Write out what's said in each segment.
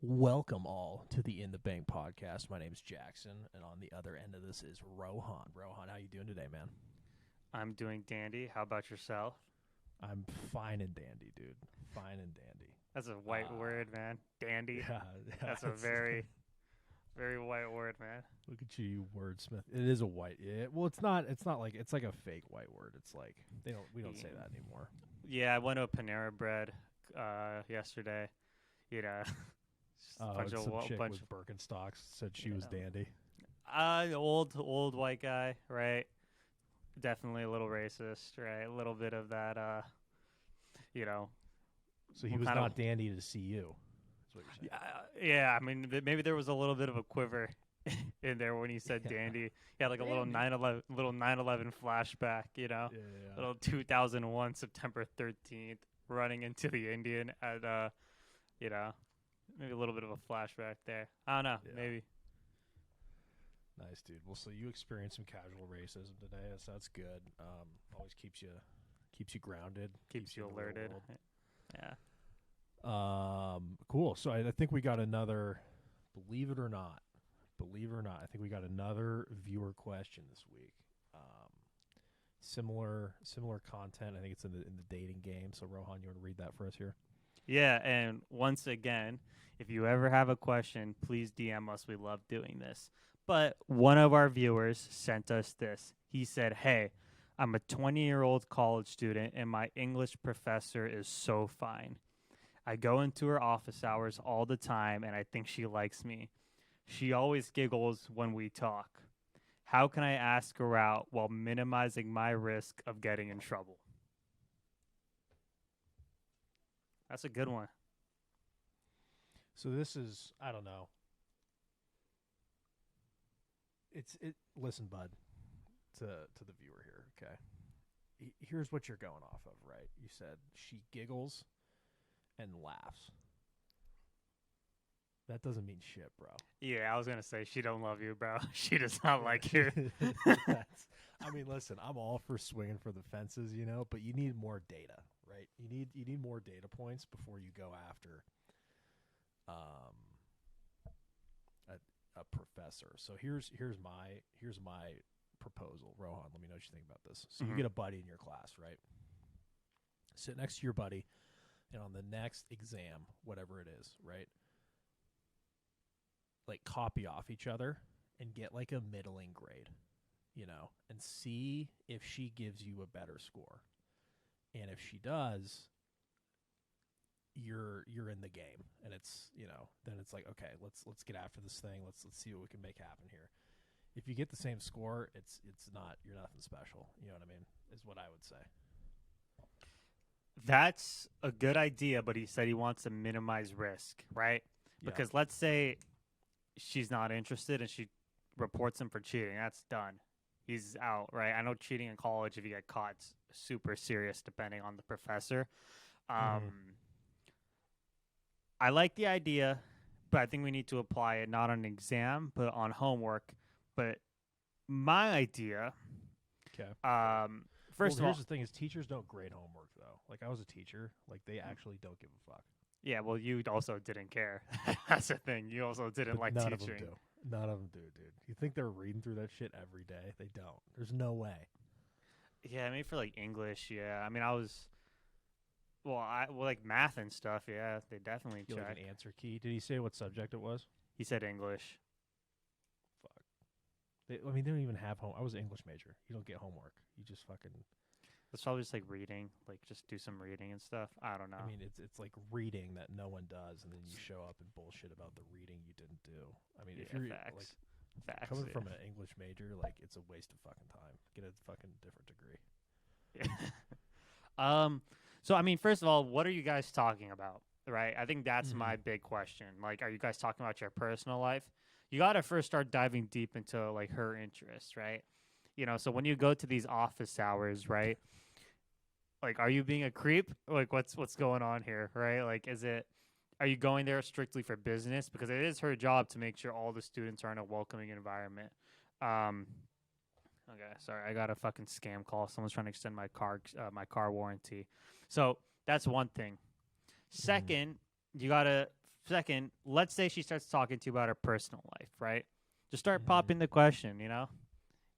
Welcome all to the In the Bank podcast. My name's Jackson, and on the other end of this is Rohan. Rohan, how you doing today, man? I'm doing dandy. How about yourself? I'm fine and dandy, dude. Fine and dandy. That's a white word, man. Dandy. Yeah, That's a very, very white word, man. Look at you wordsmith. It is a white. Well, it's not. It's not like it's like a fake white word. It's like we don't say that anymore. Yeah, I went to a Panera Bread yesterday. You know, just some chick with Birkenstocks said she was dandy. Old white guy, right? Definitely a little racist, right? A little bit of that, So he was not dandy to see you. That's what you're saying. Yeah. I mean, maybe there was a little bit of a quiver in there when he said dandy. Yeah, like a little 9/11 flashback, you know, little 2001 September 13th, running into the Indian at, maybe a little bit of a flashback there. I don't know, maybe. Nice, dude. Well, so you experienced some casual racism today, so that's good. Always keeps you grounded, keeps you alerted. Yeah. Cool. So I think we got another. Believe it or not, I think we got another viewer question this week. Similar content. I think it's in the dating game. So Rohan, you want to read that for us here? Yeah, and once again, if you ever have a question, please DM us. We love doing this. But one of our viewers sent us this. He said, "Hey, I'm a 20-year-old college student, and my English professor is so fine. I go into her office hours all the time, and I think she likes me. She always giggles when we talk. How can I ask her out while minimizing my risk of getting in trouble?" That's a good one. So this is, I don't know. Listen, bud, to the viewer here, okay? Here's what you're going off of, right? You said she giggles and laughs. That doesn't mean shit, bro. Yeah, I was going to say she don't love you, bro. She does not like you. I mean, listen, I'm all for swinging for the fences, but you need more data, right? You need more data points before you go after a professor. So here's my proposal. Rohan, let me know what you think about this. So you get a buddy in your class, right? Sit next to your buddy, and on the next exam, whatever it is, right? Like copy off each other and get like a middling grade, and see if she gives you a better score. And if she does, you're in the game, and it's then it's like, okay, let's get after this thing. Let's see what we can make happen here. If you get the same score, you're nothing special. You know what I mean? Is what I would say. That's a good idea, but he said he wants to minimize risk, right? Because let's say she's not interested and she reports him for cheating. That's done. He's out, right? I know cheating in college, if you get caught, it's super serious depending on the professor. I like the idea, but I think we need to apply it not on an exam, but on homework. But my idea, okay. First of all, here's the thing: is teachers don't grade homework though. Like I was a teacher, like they actually don't give a fuck. Yeah, well, you also didn't care. That's the thing. You also didn't like none teaching. Of them do. None of them do, dude. You think they're reading through that shit every day? They don't. There's no way. Yeah, maybe for like English. Yeah, I mean, like math and stuff. Yeah, they definitely check. Like an answer key. Did he say what subject it was? He said English. Fuck. They don't even have home. I was an English major. You don't get homework. You just fucking. It's probably just like reading, like just do some reading and stuff. I don't know. I mean, it's like reading that no one does, and then you show up and bullshit about the reading you didn't do. I mean, if you're facts. Coming from an English major, like it's a waste of fucking time. Get a fucking different degree. Yeah. So I mean, first of all, what are you guys talking about? Right? I think that's my big question. Like, are you guys talking about your personal life? You got to first start diving deep into like her interests, right? So when you go to these office hours, right? Like, are you being a creep? Like, what's going on here, right? Like, are you going there strictly for business? Because it is her job to make sure all the students are in a welcoming environment. Okay, sorry, I got a fucking scam call. Someone's trying to extend my car warranty. So that's one thing. Second, you gotta Second, let's say she starts talking to you about her personal life, right? Just start Mhm. popping the question,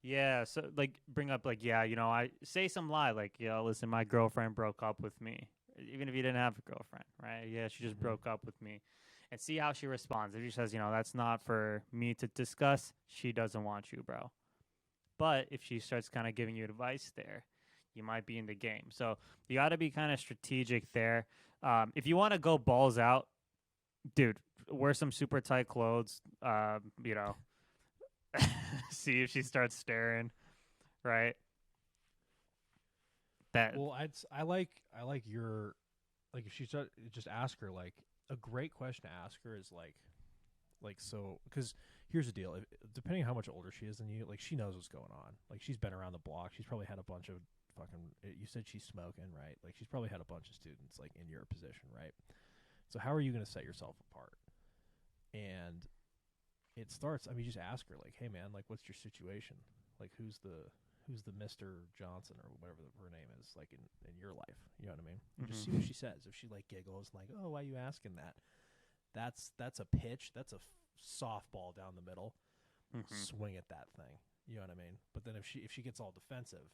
Yeah, so like bring up like, yeah, I say some lie like, listen, my girlfriend broke up with me. Even if you didn't have a girlfriend, right? Yeah, she just Mhm. broke up with me. And see how she responds. If she says, that's not for me to discuss, she doesn't want you, bro. But if she starts kind of giving you advice there, you might be in the game. So you got to be kind of strategic there. If you want to go balls out, dude, wear some super tight clothes. See if she starts staring, right? That Well, I like your like if she's just ask her like a great question to ask her is like so because here's the deal depending on how much older she is than you, like she knows what's going on, like she's been around the block, she's probably had a bunch of fucking, you said she's smoking, right? Like she's probably had a bunch of students like in your position, right? So how are you going to set yourself apart? And it starts, I mean, just ask her like, hey man, like what's your situation, like who's the Mr. Johnson or whatever her name is, like in your life, you know what I mean? And just see what she says. If she like giggles like, oh, why are you asking that, that's a pitch, that's a softball down the middle. Swing at that thing, you know what I mean? But then if she gets all defensive,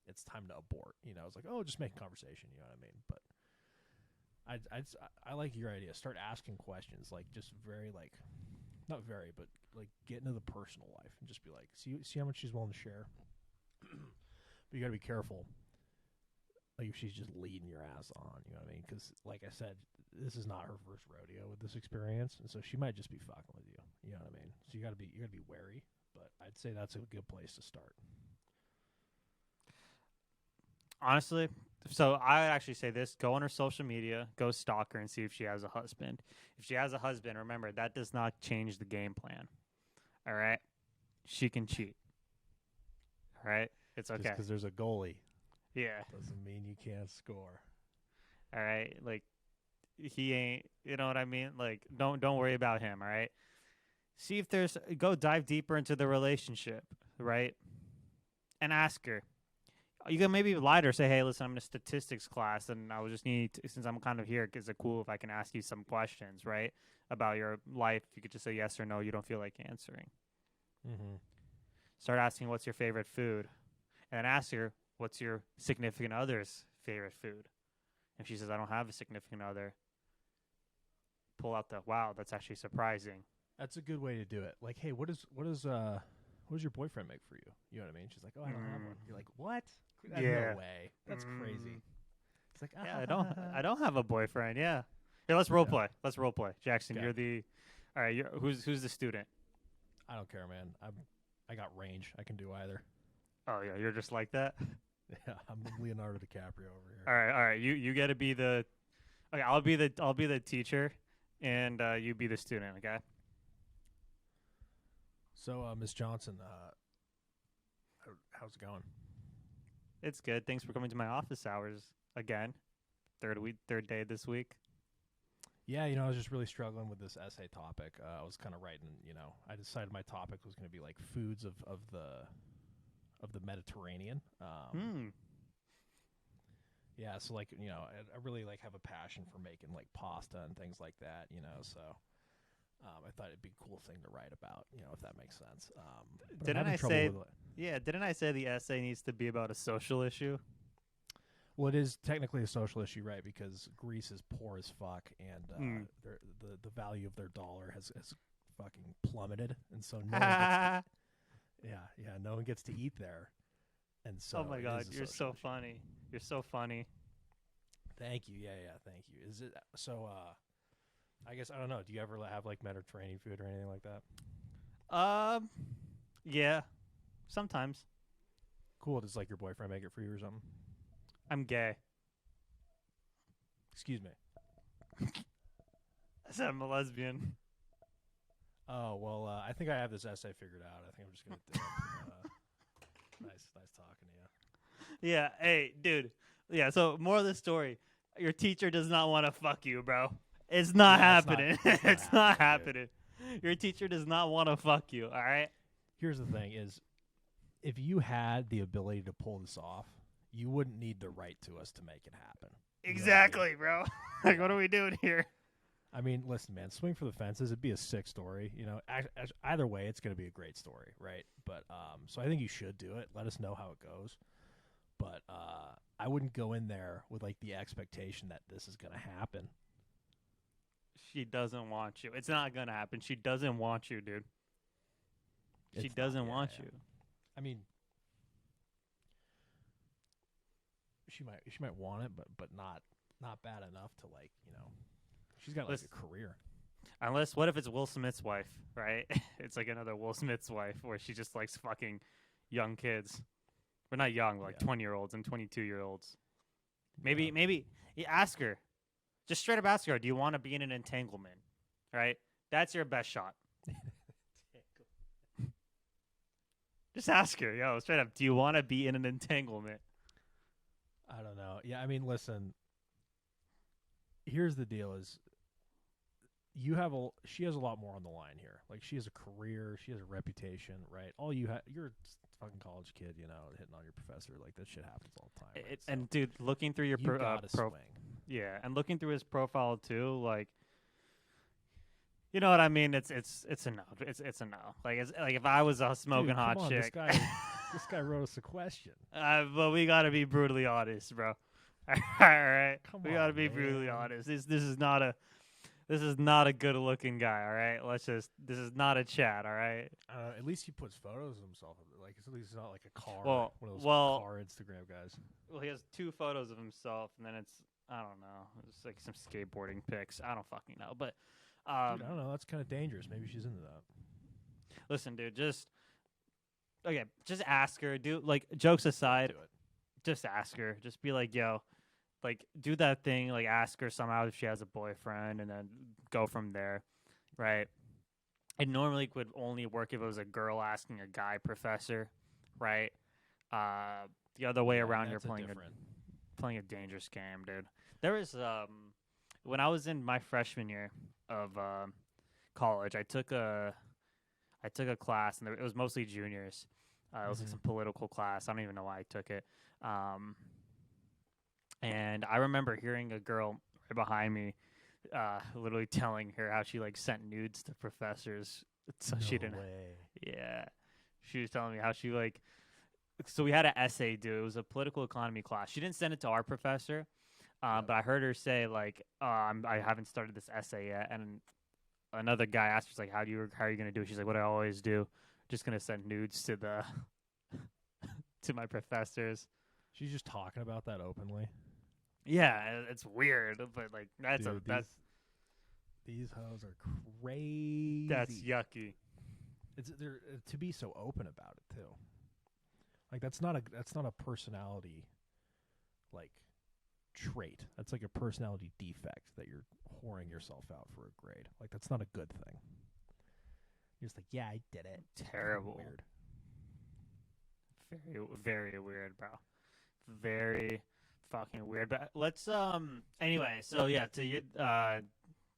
it's time to abort. It's like, oh, just make conversation, you know what I mean? But I like your idea. Start asking questions, like just very like, not very, but like get into the personal life and just be like, see how much she's willing to share. But you got to be careful, like if she's just leading your ass on, you know what I mean? Because like I said, this is not her first rodeo with this experience, and so she might just be fucking with you. You know what I mean? So you gotta be wary. But I'd say that's a good place to start. honestly, so I would actually say this: go on her social media, go stalk her, and see if she has a husband. If she has a husband, remember that does not change the game plan. All right, she can cheat. All right, it's Just okay. because there's a goalie Yeah. doesn't mean you can't score. All right, like he ain't. You know what I mean? Like don't worry about him. All right. See if there's go dive deeper into the relationship, right? And ask her. You can maybe lie to her, say, "Hey, listen, I'm in a statistics class, and I was just need to, since I'm kind of here, is it cool if I can ask you some questions, right, about your life?" You could just say yes or no. You don't feel like answering. Mm-hmm. Start asking, "What's your favorite food?" And then ask her, "What's your significant other's favorite food?" If she says, "I don't have a significant other," pull out the, "Wow, that's actually surprising." That's a good way to do it. Like, hey, what does your boyfriend make for you? You know what I mean? She's like, oh, I don't have one. You're like, what? Yeah. No way. That's crazy. It's like, Yeah, I don't have a boyfriend. Yeah. Here, let's role play. Let's role play. Jackson, Okay. you're the. All right, who's the student? I don't care, man. I got range. I can do either. Oh yeah, you're just like that. Yeah, I'm Leonardo DiCaprio over here. All right. You got to be the. Okay, I'll be the teacher, and you be the student. Okay. So, Miss Johnson, how's it going? It's good. Thanks for coming to my office hours again. Third day this week. Yeah, I was just really struggling with this essay topic. I was kind of writing, I decided my topic was going to be like foods of the Mediterranean. Yeah, so like, I really like have a passion for making like pasta and things like that, so I thought it'd be a cool thing to write about, if that makes sense. Didn't I say the essay needs to be about a social issue? Well, it is technically a social issue, right? Because Greece is poor as fuck, and the value of their dollar has fucking plummeted, and so no one gets no one gets to eat there, and so. Oh my god, you're so funny. You're so funny. Thank you. Yeah, thank you. Is it so? I guess I don't know. Do you ever have like Mediterranean food or anything like that? Yeah, sometimes. Cool. Does like your boyfriend make it for you or something? I'm gay. Excuse me. I said I'm a lesbian. Oh well, I think I have this essay figured out. I think I'm just gonna do it. Nice talking to you. Yeah. Hey, dude. Yeah. So more of the story. Your teacher does not want to fuck you, bro. It's not happening. It's not happening. Your teacher does not want to fuck you. All right. Here's the thing: is if you had the ability to pull this off, you wouldn't need to write to us to make it happen. Exactly, bro. Like, what are we doing here? I mean, listen, man, swing for the fences. It'd be a sick story. You know, either way, it's going to be a great story, right? But so I think you should do it. Let us know how it goes. But I wouldn't go in there with like the expectation that this is going to happen. She doesn't want you. It's not gonna happen. She doesn't want you, dude. She doesn't want you. I mean, she might want it, but not bad enough to like, you know. She's got like a career. Unless, what if it's Will Smith's wife, right? It's like another Will Smith's wife where she just likes fucking young kids. We're not young, like 20-year-olds and 22-year-olds. Maybe you ask her. Just straight up ask her, do you want to be in an entanglement? Right? That's your best shot. Just ask her, yo, straight up, do you want to be in an entanglement? I don't know. Yeah, I mean, listen. Here's the deal: is she has a lot more on the line here. Like, she has a career, she has a reputation, right? You're a fucking college kid, you know, hitting on your professor. Like, that shit happens all the time. Right? And dude, looking through your swing. Yeah, and looking through his profile too, like, you know what I mean? It's a no. It's a no. Like, it's like if I was a smoking hot chick. This guy wrote us a question. But we gotta be brutally honest, bro. All right, we gotta be brutally honest. This is not a good looking guy. All right, this is not a Chad. All right. At least he puts photos of himself. Like, at least it's not like a car. One of those car Instagram guys. Well, he has 2 photos of himself, and then it's, I don't know, it's like some skateboarding pics. I don't fucking know, but dude, I don't know. That's kind of dangerous. Maybe she's into that. Listen, dude, just ask her. Do, like, jokes aside, just ask her. Just be like, yo, like, do that thing. Like, ask her somehow if she has a boyfriend, and then go from there, right? It normally would only work if it was a girl asking a guy professor, right? The other way around, you're playing a dangerous game, dude. There was when I was in my freshman year of college, I took a class, and it was mostly juniors. It was like some political class. I don't even know why I took it. And I remember hearing a girl right behind me, literally telling her how she like sent nudes to professors. So she didn't. Way. Yeah, she was telling me how she like. So we had an essay due. It was a political economy class. She didn't send it to our professor, but I heard her say like, I haven't started this essay yet. And another guy asked her, like, how are you gonna do it? She's like, what I always do, just gonna send nudes to the to my professors. She's just talking about that openly. Yeah, it's weird, but like these hoes are crazy. That's yucky. They're to be so open about it too. Like, that's not a personality like trait. That's like a personality defect that you're whoring yourself out for a grade. Like, that's not a good thing. You're just like, yeah, I did it. Terrible. Weird. Very, very weird, bro. Very fucking weird. But let's anyway, so yeah,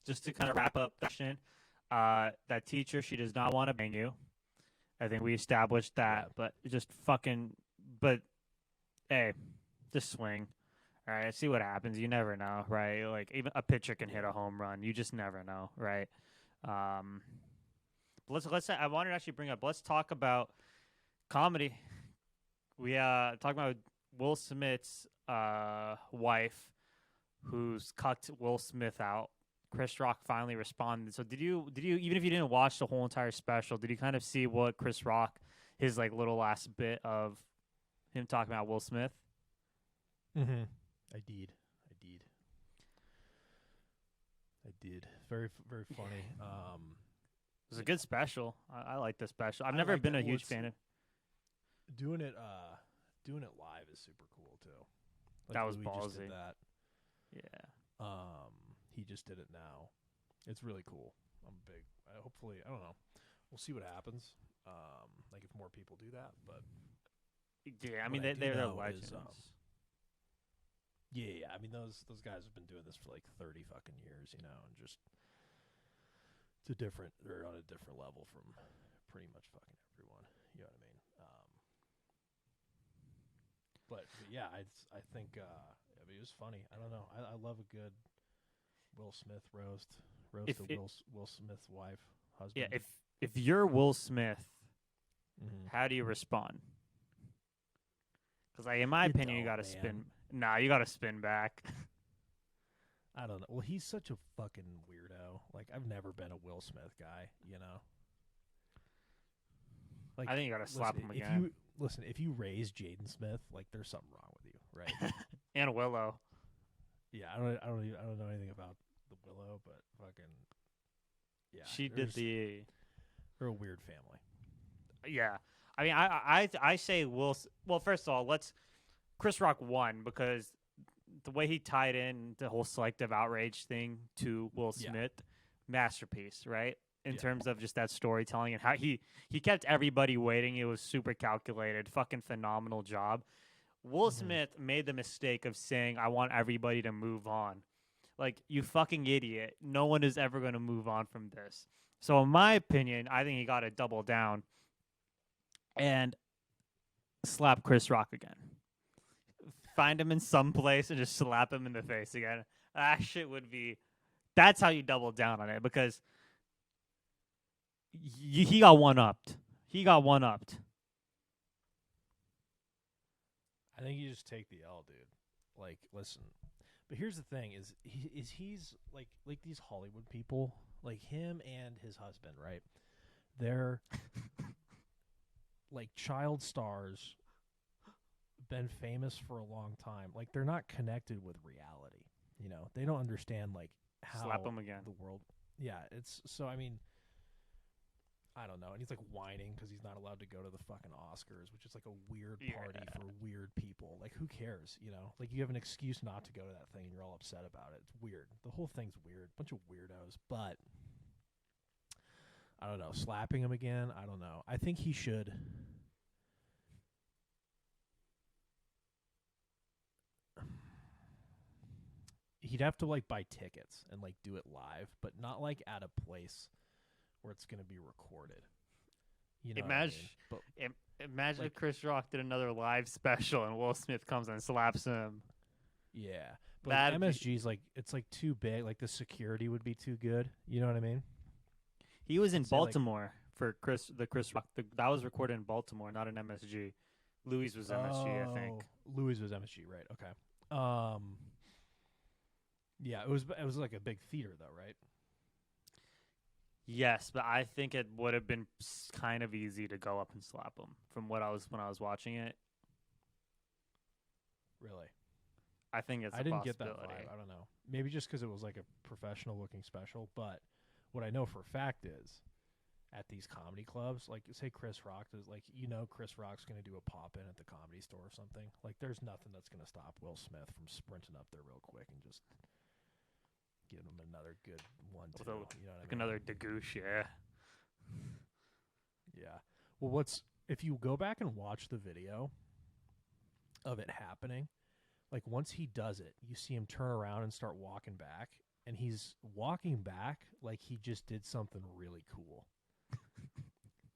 just to kind of wrap up the question, that teacher, she does not want to bang you. I think we established that, but hey, just swing. All right, see what happens. You never know, right? Like, even a pitcher can hit a home run. You just never know, right? Let's. I wanted to actually bring up. Let's talk about comedy. We talking about Will Smith's wife, who's cucked Will Smith out. Chris Rock finally responded. So did you even if you didn't watch the whole entire special, did you kind of see what Chris Rock, his like little last bit of him talking about Will Smith? Mm-hmm. I did. Very, very funny. It was a good special. I like the special. I've never been a huge fan of doing it live is super cool too. Like, that was Louis ballsy. Just did that. Yeah. He just did it now. It's really cool. I'm big. Hopefully, I don't know. We'll see what happens. Like, if more people do that, but yeah, I mean they're legends. Yeah. I mean those guys have been doing this for like 30 fucking years, you know, and just they're on a different level from pretty much fucking everyone. You know what I mean? But yeah, I think I mean, it was funny. I don't know. I love a good Will Smith roast. Roast If Will Smith's wife, yeah, husband. if you're Will Smith, Mhm. how do you respond? Because, like, in my You opinion, you don't, got to man. spin. Nah, you got to spin back. I don't know. Well, he's such a fucking weirdo. Like, I've never been a Will Smith guy, you know? Like, I think you got to slap him again. If you raise Jaden Smith, like, there's something wrong with you, right? And Willow. Yeah, I don't know anything about the Willow, but fucking yeah, She did the. they're a weird family. Yeah, I mean, I say Will. Well, first of all, Chris Rock won because the way he tied in the whole selective outrage thing to Will Yeah. Smith, masterpiece, right? In Yeah. terms of just that storytelling and how he kept everybody waiting. It was super calculated, fucking phenomenal job. Will Smith made the mistake of saying, "I want everybody to move on." Like, you fucking idiot. No one is ever going to move on from this. So, in my opinion, I think he got to double down and slap Chris Rock again. Find him in some place and just slap him in the face again. That shit would be. That's how you double down on it because he got one upped. He got one upped. I think you just take the L, dude. Like, listen. But here's the thing: he's like these Hollywood people, like him and his husband, right? They're like child stars, been famous for a long time. Like, they're not connected with reality. You know, they don't understand like how Slap him again. the world. Yeah, it's so. I mean, I don't know. And he's like whining because he's not allowed to go to the fucking Oscars, which is like a weird party for weird people. Like, who cares? You know, like you have an excuse not to go to that thing and you're all upset about it. It's weird. The whole thing's weird. Bunch of weirdos. But I don't know. Slapping him again. I don't know. I think he should. He'd have to like buy tickets and like do it live, but not like at a place where it's going to be recorded. You know, Imagine like, if Chris Rock did another live special and Will Smith comes and slaps him. Yeah, but like MSG's like it's like too big. Like the security would be too good. You know what I mean? He was in Baltimore for Chris Rock. That was recorded in Baltimore, not in MSG. Louis was MSG, I think. Louis was MSG, right? Okay. Yeah, it was like a big theater though, right? Yes, but I think it would have been kind of easy to go up and slap him from when I was watching it. Really? I think it's. I didn't get that vibe. I don't know. Maybe just because it was like a professional looking special. But what I know for a fact is, at these comedy clubs, like say Chris Rock does, like Chris Rock's gonna do a pop in at the Comedy Store or something. Like there's nothing that's gonna stop Will Smith from sprinting up there real quick and just give him another good one. You know what I mean? Another degoosh, yeah. Yeah. Well, if you go back and watch the video of it happening, like once he does it, you see him turn around and start walking back, and he's walking back like he just did something really cool.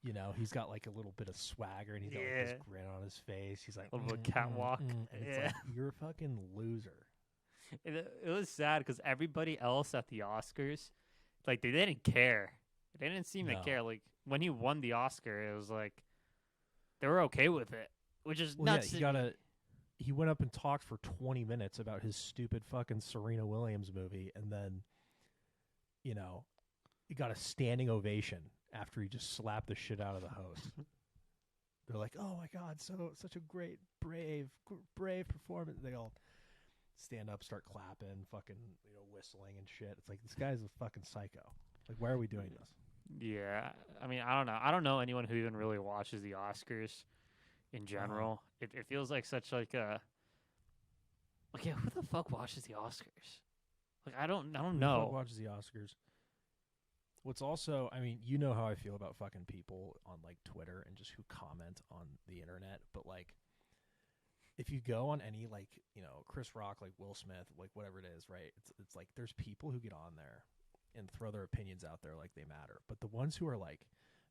You know, he's got like a little bit of swagger, and he's got like this grin on his face. He's like, a little catwalk. And it's like, you're a fucking loser. It was sad because everybody else at the Oscars, like, they didn't care. They didn't seem to care. Like, when he won the Oscar, it was like they were okay with it, which is nuts. Yeah, he went up and talked for 20 minutes about his stupid fucking Serena Williams movie, and then, he got a standing ovation after he just slapped the shit out of the host. They're like, "Oh my God, such a great, brave performance." They all stand up, start clapping, fucking, whistling and shit. It's like, this guy's a fucking psycho. Like, why are we doing this? Yeah, I mean, I don't know. I don't know anyone who even really watches the Oscars in general. It feels like such like a who the fuck watches the Oscars? Like, I don't know. Who the fuck watches the Oscars? What's also, I mean, you know how I feel about fucking people on like Twitter and just who comment on the internet, but like, if you go on any like, Chris Rock, like Will Smith, like whatever it is, right? It's like there's people who get on there and throw their opinions out there like they matter. But the ones who are like,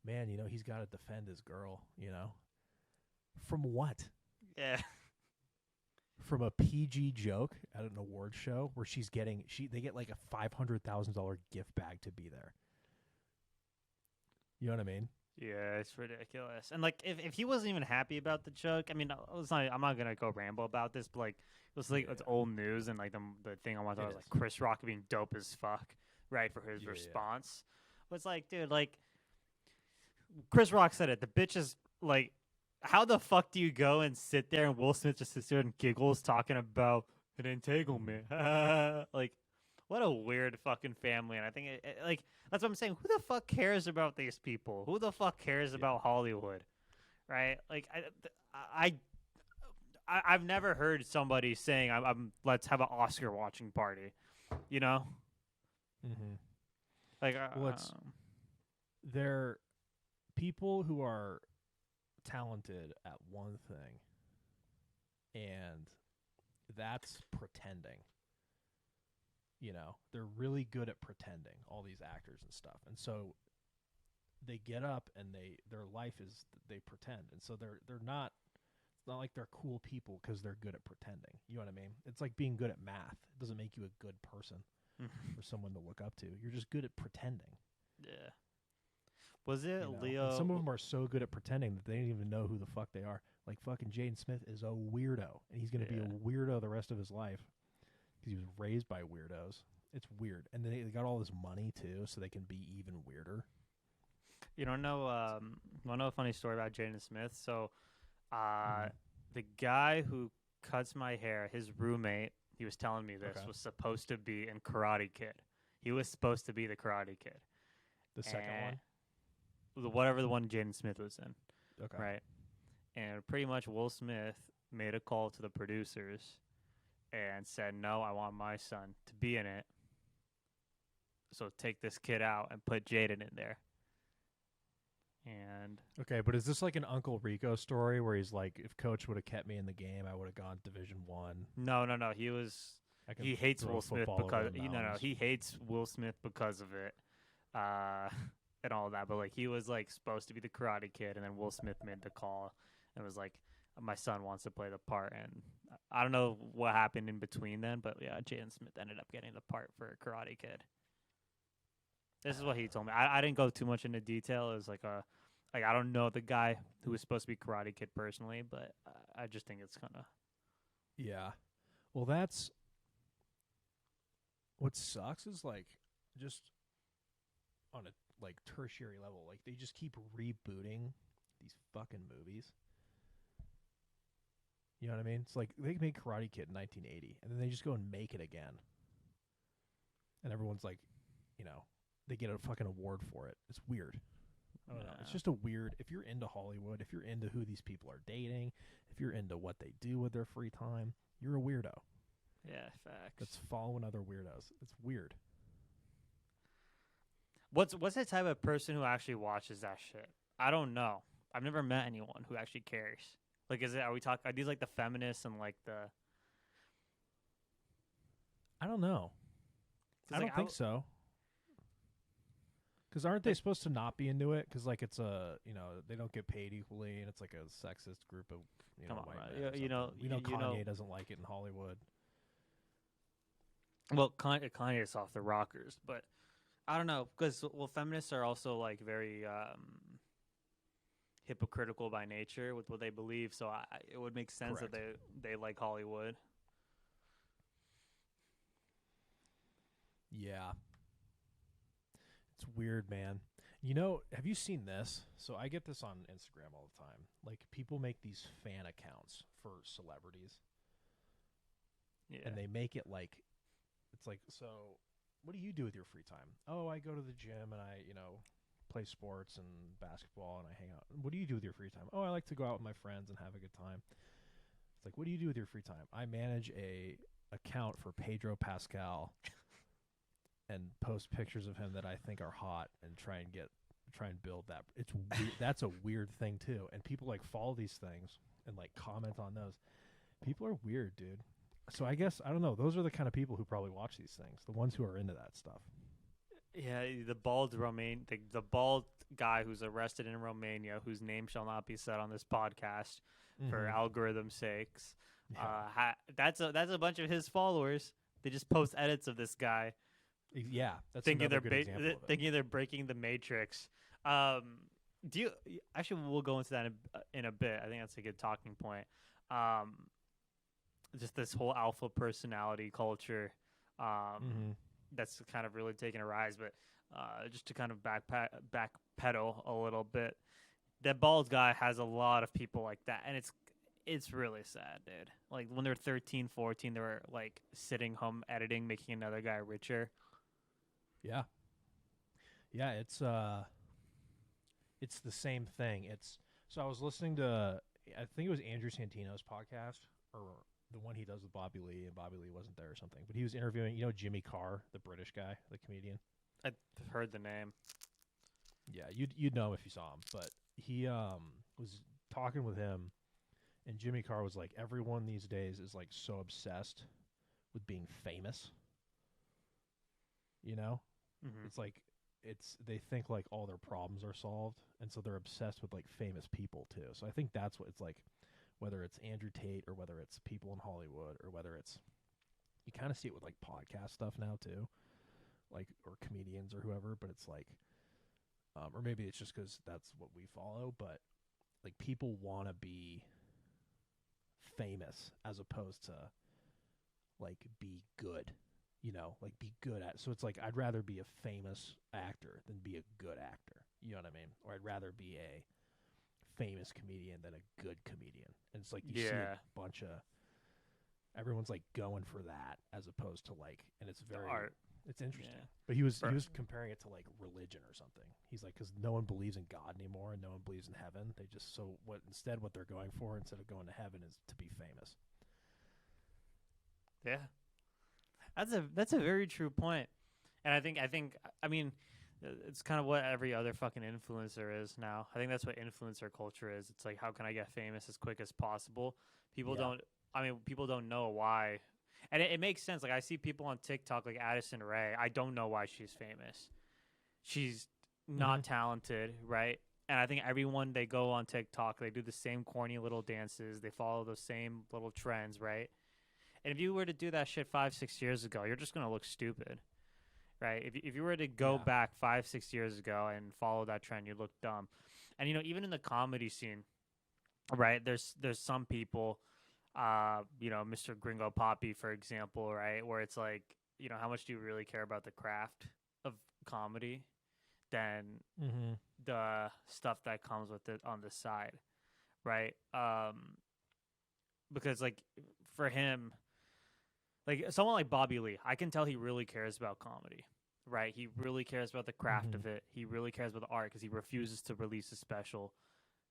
man, he's got to defend his girl, from what? Yeah. from a PG joke at an award show where they get like a $500,000 gift bag to be there. You know what I mean? Yeah, it's ridiculous. And like, if he wasn't even happy about the joke, I mean, I'm not gonna go ramble about this, but like, it was like it's old news, and like the thing I want to talk about was like Chris Rock being dope as fuck, right, for his response. But it's like, dude, like, Chris Rock said it. The bitch is like, how the fuck do you go and sit there and Will Smith just sits there and giggles talking about an entanglement? Like, what a weird fucking family. And I think like that's what I'm saying. Who the fuck cares about these people? Who the fuck cares about Hollywood? Right? Like I've never heard somebody saying I'm let's have an Oscar watching party. You know? Mm-hmm. Like they're people who are talented at one thing, and that's pretending. You know, they're really good at pretending, all these actors and stuff. And so they get up and their life is they pretend. And so they're not, it's not like they're cool people because they're good at pretending. You know what I mean? It's like being good at math. It doesn't make you a good person or someone to look up to. You're just good at pretending. Yeah. Was it you know? Leo? And some of them are so good at pretending that they don't even know who the fuck they are. Like fucking Jaden Smith is a weirdo, and he's going to be a weirdo the rest of his life because he was raised by weirdos. It's weird. And they got all this money, too, so they can be even weirder. You don't know, want to know a funny story about Jaden Smith? So the guy who cuts my hair, his roommate, he was telling me this, was supposed to be in Karate Kid. He was supposed to be the Karate Kid. The second one? Whatever the one Jaden Smith was in. Okay. Right. And pretty much Will Smith made a call to the producers and said, no, I want my son to be in it. So take this kid out and put Jaden in there. And okay, but is this like an Uncle Rico story where he's like, if Coach would have kept me in the game, I would have gone Division I? No. He hates Will Smith because he hates Will Smith because of it, and all that. But like he was like supposed to be the Karate Kid, and then Will Smith made the call and was like, my son wants to play the part. And I don't know what happened in between then, but yeah, Jaden Smith ended up getting the part for Karate Kid. This is what he told me. I didn't go too much into detail. It was like I don't know the guy who was supposed to be Karate Kid personally, but I just think it's kind of. Yeah. Well, that's what sucks is like just on a like tertiary level, like they just keep rebooting these fucking movies. You know what I mean? It's like they made Karate Kid in 1980, and then they just go and make it again, and everyone's like, you know. They get a fucking award for it. It's weird. I don't know. It's just a weird. If you're into Hollywood, if you're into who these people are dating, if you're into what they do with their free time, you're a weirdo. Yeah, facts. That's following other weirdos. It's weird. What's the type of person who actually watches that shit? I don't know. I've never met anyone who actually cares. Like, are these like the feminists and like the? I don't know. I don't think so. Because aren't they supposed to not be into it? Because like it's they don't get paid equally, and it's like a sexist group of white men. Kanye doesn't like it in Hollywood. Well, Kanye is off the rockers, but I don't know because feminists are also like very hypocritical by nature with what they believe. So it would make sense that they like Hollywood. Yeah. It's weird, man. You know, have you seen this? So I get this on Instagram all the time. Like, people make these fan accounts for celebrities. Yeah. And they make it like, it's like, so what do you do with your free time? Oh, I go to the gym and I, play sports and basketball and I hang out. What do you do with your free time? Oh, I like to go out with my friends and have a good time. It's like, what do you do with your free time? I manage a account for Pedro Pascal and post pictures of him that I think are hot and try and build that. It's weird. That's a weird thing too. And people like follow these things and like comment on those. People are weird, dude. So I guess, I don't know. Those are the kind of people who probably watch these things. The ones who are into that stuff. Yeah, the bald the bald guy who's arrested in Romania, whose name shall not be said on this podcast for algorithm sakes. That's a bunch of his followers. They just post edits of this guy, Yeah, that's thinking another good example of it. thinking they're breaking the matrix. Do you actually? We'll go into that in a bit. I think that's a good talking point. Just this whole alpha personality culture. That's kind of really taking a rise. But just to kind of backpedal a little bit, that bald guy has a lot of people like that, and it's really sad, dude. Like when they're 13, 14, they were like sitting home editing, making another guy richer. Yeah. Yeah, it's the same thing. So I was listening to, I think it was Andrew Santino's podcast, or the one he does with Bobby Lee, and Bobby Lee wasn't there or something. But he was interviewing, Jimmy Carr, the British guy, the comedian. I've heard the name. Yeah, you'd know him if you saw him. But he was talking with him, and Jimmy Carr was like, everyone these days is like so obsessed with being famous. It's like they think like all their problems are solved, and so they're obsessed with like famous people too. So I think that's what it's like, whether it's Andrew Tate or whether it's people in Hollywood or whether it's, you kind of see it with like podcast stuff now too, like, or comedians or whoever. But it's like, or maybe it's just because that's what we follow, but like people want to be famous as opposed to like be good. Like be good at. So it's like I'd rather be a famous actor than be a good actor. You know what I mean? Or I'd rather be a famous comedian than a good comedian. And it's like you see a bunch of everyone's like going for that as opposed to like, and it's very art. It's interesting. Yeah. But he was comparing it to like religion or something. He's like, because no one believes in God anymore and no one believes in heaven. They just what they're going for instead of going to heaven is to be famous. Yeah. That's a very true point. And I mean, it's kind of what every other fucking influencer is now. I think that's what influencer culture is. It's like, how can I get famous as quick as possible? People don't know why. And it makes sense. Like I see people on TikTok like Addison Rae. I don't know why she's famous. She's not talented, right? And I think everyone, they go on TikTok, they do the same corny little dances. They follow those same little trends, right? And if you were to do that shit 5-6 years ago, you're just going to look stupid, right? If you were to go back 5-6 years ago and follow that trend, you'd look dumb. And, even in the comedy scene, right, there's some people, Mr. Gringo Poppy, for example, right, where it's like, how much do you really care about the craft of comedy than the stuff that comes with it on the side, right? Because, like, for him, like someone like Bobby Lee, I can tell he really cares about comedy, right? He really cares about the craft of it. He really cares about the art because he refuses to release a special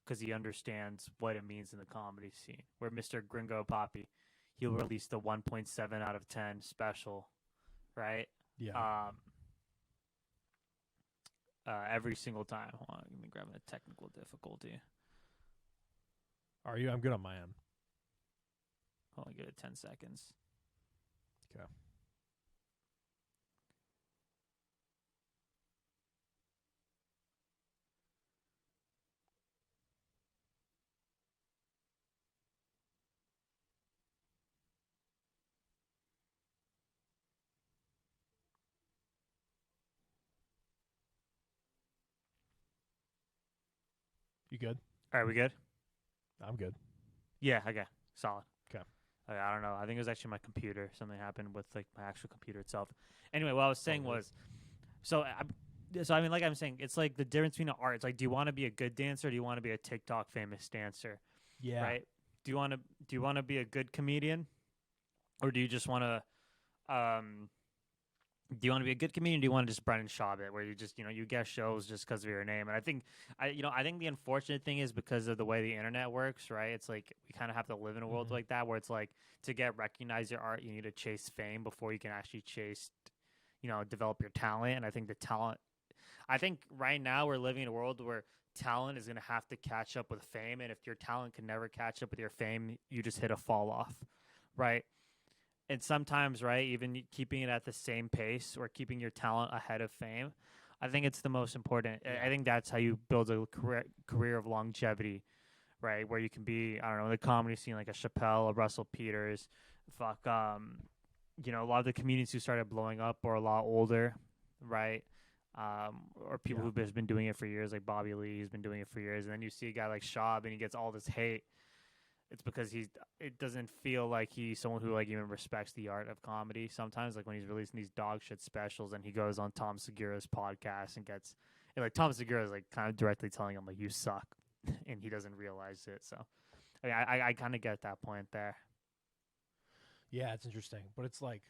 because he understands what it means in the comedy scene. Where Mr. Gringo Poppy, he'll release the 1.7 out of 10 special, right? Yeah. Every single time. Hold on, let me grab a technical difficulty. Are you? I'm good on my end. Hold on, give it 10 seconds. Okay. You good? All right, we good? I'm good. Yeah, okay. Solid. Okay. I don't know. I think it was actually my computer. Something happened with like my actual computer itself. Anyway, what I was saying was, I mean, like I'm saying, it's like the difference between art. It's like, do you want to be a good dancer? Or do you want to be a TikTok famous dancer? Yeah. Right. Do you want to be a good comedian, or do you just want to, do you want to be a good comedian? Or do you want to just Brennan Schaub it, where you just, you get shows just because of your name? And I think the unfortunate thing is because of the way the internet works, right? It's like we kind of have to live in a world like that, where it's like to get recognized your art, you need to chase fame before you can actually chase, develop your talent. And I think right now we're living in a world where talent is going to have to catch up with fame. And if your talent can never catch up with your fame, you just hit a fall off, right? And sometimes, right, even keeping it at the same pace or keeping your talent ahead of fame, I think it's the most important. Yeah. I think that's how you build a career of longevity, right? Where you can be, I don't know, in the comedy scene like a Chappelle, a Russell Peters, a lot of the comedians who started blowing up are a lot older, right? Or people Yeah. who've just been doing it for years, like Bobby Lee, who's been doing it for years, and then you see a guy like Schaub, and he gets all this hate. It's because it doesn't feel like he's someone who like even respects the art of comedy. Sometimes, like when he's releasing these dog shit specials, and he goes on Tom Segura's podcast and like Tom Segura is like kind of directly telling him like you suck, and he doesn't realize it. So, I kind of get that point there. Yeah, it's interesting, but it's like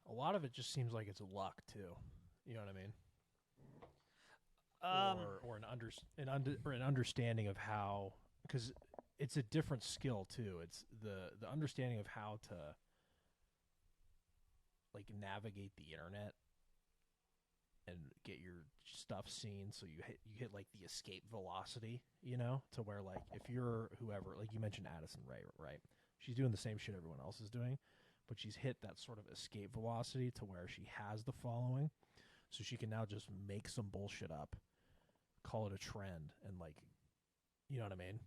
a lot of it just seems like it's luck too. You know what I mean? Or an understanding of how, because it's a different skill too. It's the understanding of how to like navigate the internet and get your stuff seen, so you hit like the escape velocity, to where like if you're whoever, like you mentioned Addison Rae, right? She's doing the same shit everyone else is doing, but she's hit that sort of escape velocity to where she has the following, so she can now just make some bullshit up, call it a trend, and like, you know what I mean?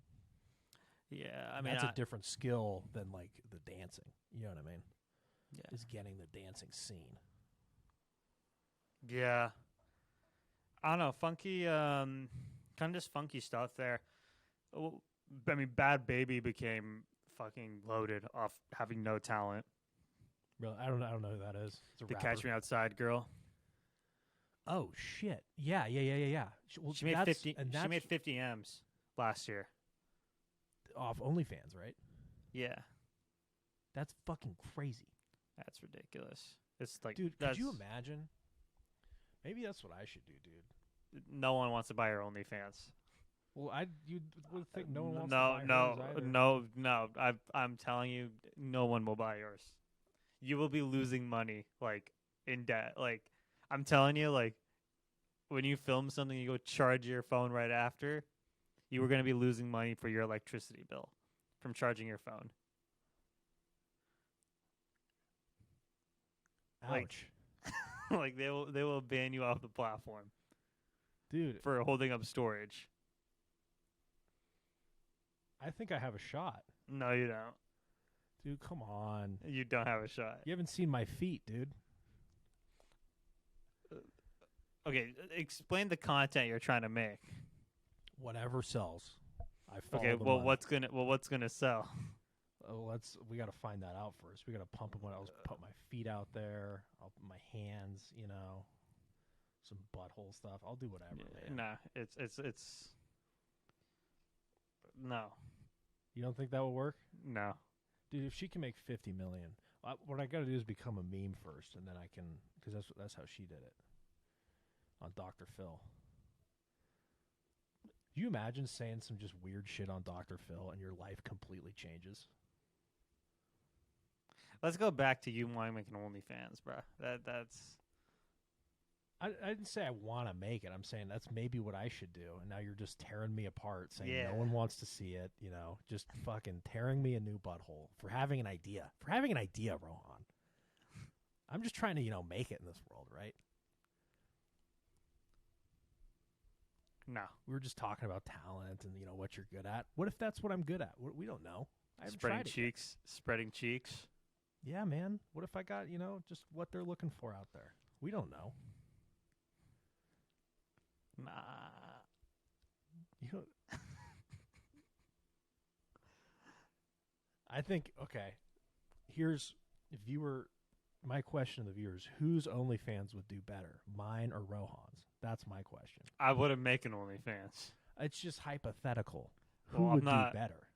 Yeah, I And mean that's a different skill than like the dancing. You know what I mean? Yeah. Is getting the dancing scene. Yeah. I don't know, funky, kind of just funky stuff there. I mean, Bad Baby became fucking loaded off having no talent. Really, I don't know who that is. It's a The rapper. Catch Me Outside girl. Oh shit! Yeah. Well, She made 50. She made 50 M's last year. Off OnlyFans, right? Yeah, That's fucking crazy. that's ridiculous. It's like, Dude, could you imagine? Maybe that's what I should do, dude. No one wants to buy her OnlyFans. Well, you would think no one wants to buy hers either. No. I'm telling you, no one will buy yours. You will be losing money, like in debt. Like I'm telling you, like when you film something, you go charge your phone right after. You were going to be losing money for your electricity bill from charging your phone. Ouch. Like they will ban you off the platform, dude, for holding up storage. I think I have a shot. No, you don't. Dude, come on. You don't have a shot. You haven't seen my feet, dude. Okay, explain the content you're trying to make. Whatever sells. I follow Okay, the well, money. what's gonna sell? We got to find that out first. We got to pump them when I was put my feet out there. I'll put my hands, some butthole stuff. I'll do whatever, man. Nah, it's no. You don't think that will work? No. Dude, if she can make 50 million, what I got to do is become a meme first, and then I can, because that's how she did it on Dr. Phil. Do you imagine saying some just weird shit on Dr. Phil and your life completely changes? Let's go back to you wanting to make an OnlyFans, bro. That's. I didn't say I want to make it. I'm saying that's maybe what I should do. And now you're just tearing me apart, saying no one wants to see it. Just fucking tearing me a new butthole for having an idea. Rohan. I'm just trying to, make it in this world, right? No. We were just talking about talent and, what you're good at. What if that's what I'm good at? We don't know. I haven't tried it yet. Spreading cheeks. Yeah, man. What if I got, just what they're looking for out there? We don't know. Nah. I think, okay, here's my question to the viewers. Whose OnlyFans would do better, mine or Rohan's? That's my question. I wouldn't make an OnlyFans. It's just hypothetical. Who would do better?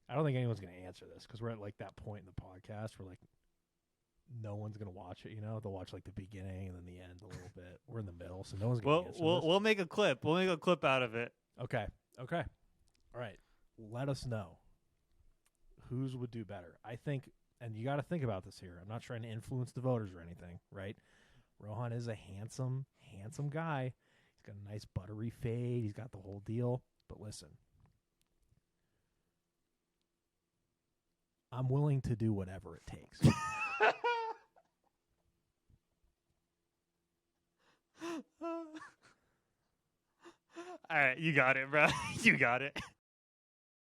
I don't think anyone's going to answer this because we're at like that point in the podcast where like no one's going to watch it, They'll watch like the beginning and then the end a little bit. We're in the middle, so no one's going to answer this. We'll make a clip. We'll make a clip out of it. Okay. All right. Let us know whose would do better. I think, and you got to think about this here. I'm not trying to influence the voters or anything, right? Rohan is a handsome guy. He's got a nice buttery fade. He's got the whole deal. But listen, I'm willing to do whatever it takes. All right, you got it, bro. You got it.